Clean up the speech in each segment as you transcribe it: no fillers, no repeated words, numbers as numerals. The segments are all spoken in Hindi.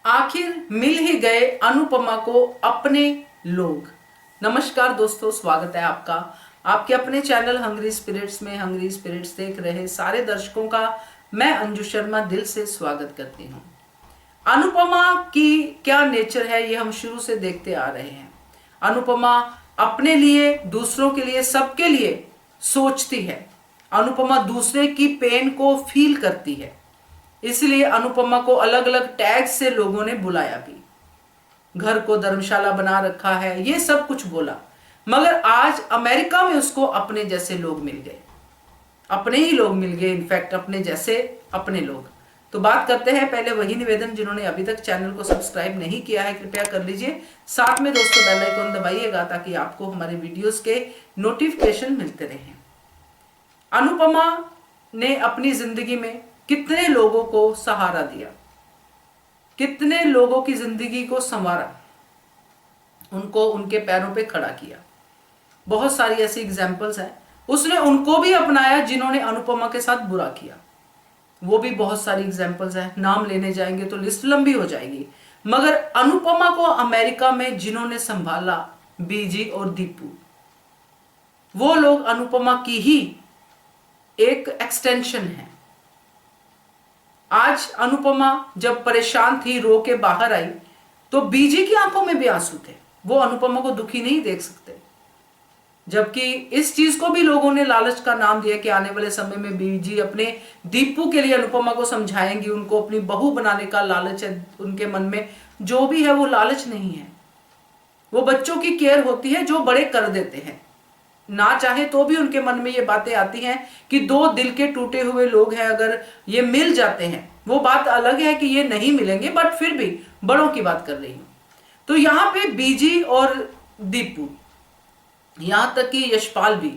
आखिर मिल ही गए अनुपमा को अपने लोग। नमस्कार दोस्तों, स्वागत है आपका आपके अपने चैनल हंग्री स्पिरिट्स में। हंग्री स्पिरिट्स देख रहे सारे दर्शकों का मैं अंजू शर्मा दिल से स्वागत करती हूँ। अनुपमा की क्या नेचर है ये हम शुरू से देखते आ रहे हैं। अनुपमा अपने लिए, दूसरों के लिए, सबके लिए सोचती है। अनुपमा दूसरे की पेन को फील करती है, इसलिए अनुपमा को अलग अलग टैग से लोगों ने बुलाया भी। घर को धर्मशाला बना रखा है, ये सब कुछ बोला, मगर आज अमेरिका में उसको अपने जैसे लोग मिल गए, अपने ही लोग मिल गए, इनफैक्ट अपने जैसे अपने लोग। तो बात करते हैं, पहले वही निवेदन, जिन्होंने अभी तक चैनल को सब्सक्राइब नहीं किया है कृपया कर लीजिए। साथ में दोस्तों बेल आइकन दबाइएगा ताकि आपको हमारे वीडियोस के नोटिफिकेशन मिलते रहें। अनुपमा ने अपनी जिंदगी में कितने लोगों को सहारा दिया, कितने लोगों की जिंदगी को संवारा, उनको उनके पैरों पे खड़ा किया। बहुत सारी ऐसी एग्जाम्पल्स हैं। उसने उनको भी अपनाया जिन्होंने अनुपमा के साथ बुरा किया, वो भी बहुत सारी एग्जाम्पल्स हैं। नाम लेने जाएंगे तो लिस्ट लंबी हो जाएगी। मगर अनुपमा को अमेरिका में जिन्होंने संभाला, बीजी और दीपू, वो लोग अनुपमा की ही एक एक्सटेंशन है। आज अनुपमा जब परेशान थी, रो के बाहर आई, तो बीजी की आंखों में भी आंसू थे। वो अनुपमा को दुखी नहीं देख सकते, जबकि इस चीज को भी लोगों ने लालच का नाम दिया कि आने वाले समय में बीजी अपने दीपू के लिए अनुपमा को समझाएंगी, उनको अपनी बहू बनाने का लालच है उनके मन में। जो भी है वो लालच नहीं है, वो बच्चों की केयर होती है जो बड़े कर देते हैं। ना चाहे तो भी उनके मन में ये बातें आती हैं कि दो दिल के टूटे हुए लोग हैं, अगर ये मिल जाते हैं, वो बात अलग है कि ये नहीं मिलेंगे, बट फिर भी बड़ों की बात कर रही हूं। तो यहां पे बीजी और दीपू, यहां तक कि यशपाल भी,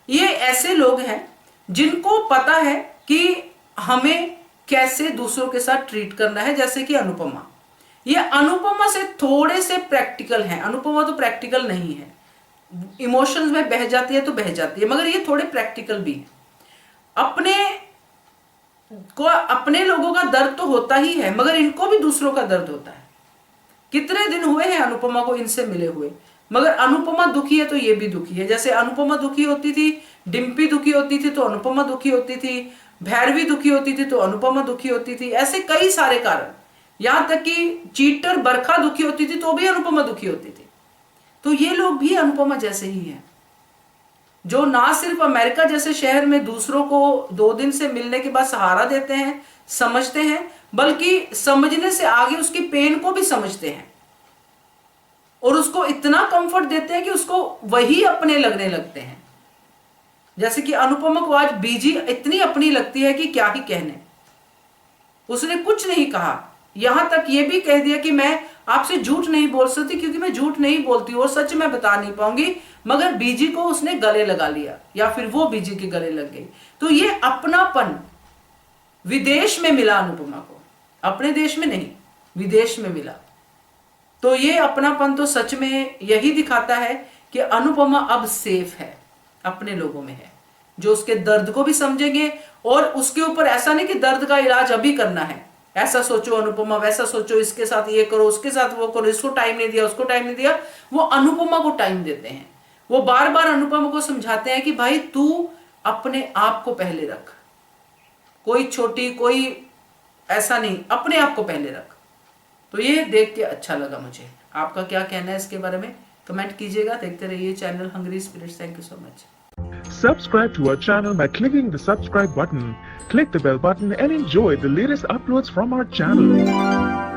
ये ऐसे लोग हैं जिनको पता है कि हमें कैसे दूसरों के साथ ट्रीट करना है। जैसे कि अनुपमा, ये अनुपमा से थोड़े से प्रैक्टिकल हैं। अनुपमा तो प्रैक्टिकल नहीं है, इमोशंस में बह जाती है तो बह जाती है, मगर ये थोड़े प्रैक्टिकल भी है। अपने लोगों का दर्द तो होता ही है, मगर इनको भी दूसरों का दर्द होता है। कितने दिन हुए हैं अनुपमा को इनसे मिले हुए, मगर अनुपमा दुखी है तो ये भी दुखी है। जैसे अनुपमा दुखी होती थी, डिम्पी दुखी होती थी तो अनुपमा दुखी होती थी, भैरवी दुखी होती थी तो अनुपमा दुखी होती थी। ऐसे कई सारे कारण, यहां तक कि चीटर बरखा दुखी होती थी तो भी अनुपमा दुखी होती थी। तो ये लोग भी अनुपमा जैसे ही हैं, जो ना सिर्फ अमेरिका जैसे शहर में दूसरों को 2 दिन से मिलने के बाद सहारा देते हैं, समझते हैं, बल्कि समझने से आगे उसकी पेन को भी समझते हैं और उसको इतना कंफर्ट देते हैं कि उसको वही अपने लगने लगते हैं। जैसे कि अनुपमा को आज बीजी इतनी अपनी लगती है कि क्या ही कहने। उसने कुछ नहीं कहा, यहां तक ये भी कह दिया कि मैं आपसे झूठ नहीं बोल सकती क्योंकि मैं झूठ नहीं बोलती और सच मैं बता नहीं पाऊंगी। मगर बीजी को उसने गले लगा लिया, या फिर वो बीजी के गले लग गई। तो ये अपनापन विदेश में मिला अनुपमा को, अपने देश में नहीं, विदेश में मिला। तो ये अपनापन तो सच में यही दिखाता है कि अनुपमा अब सेफ है, अपने लोगों में है, जो उसके दर्द को भी समझेंगे। और उसके ऊपर ऐसा नहीं कि दर्द का इलाज अभी करना है, ऐसा सोचो अनुपमा, वैसा सोचो, इसके साथ ये करो, उसके साथ वो करो, इसको टाइम नहीं दिया, उसको टाइम नहीं दिया। वो अनुपमा को टाइम देते हैं, वो बार बार अनुपमा को समझाते हैं कि भाई तू अपने आप को पहले रख, कोई छोटी कोई ऐसा नहीं, अपने आप को पहले रख। तो ये देख के अच्छा लगा मुझे। आपका क्या कहना है इसके बारे में, कमेंट कीजिएगा। देखते रहिए channel hungry spirits. Thank you so much. Subscribe to our channel by clicking the subscribe button. Click the bell button and enjoy the latest uploads from our channel.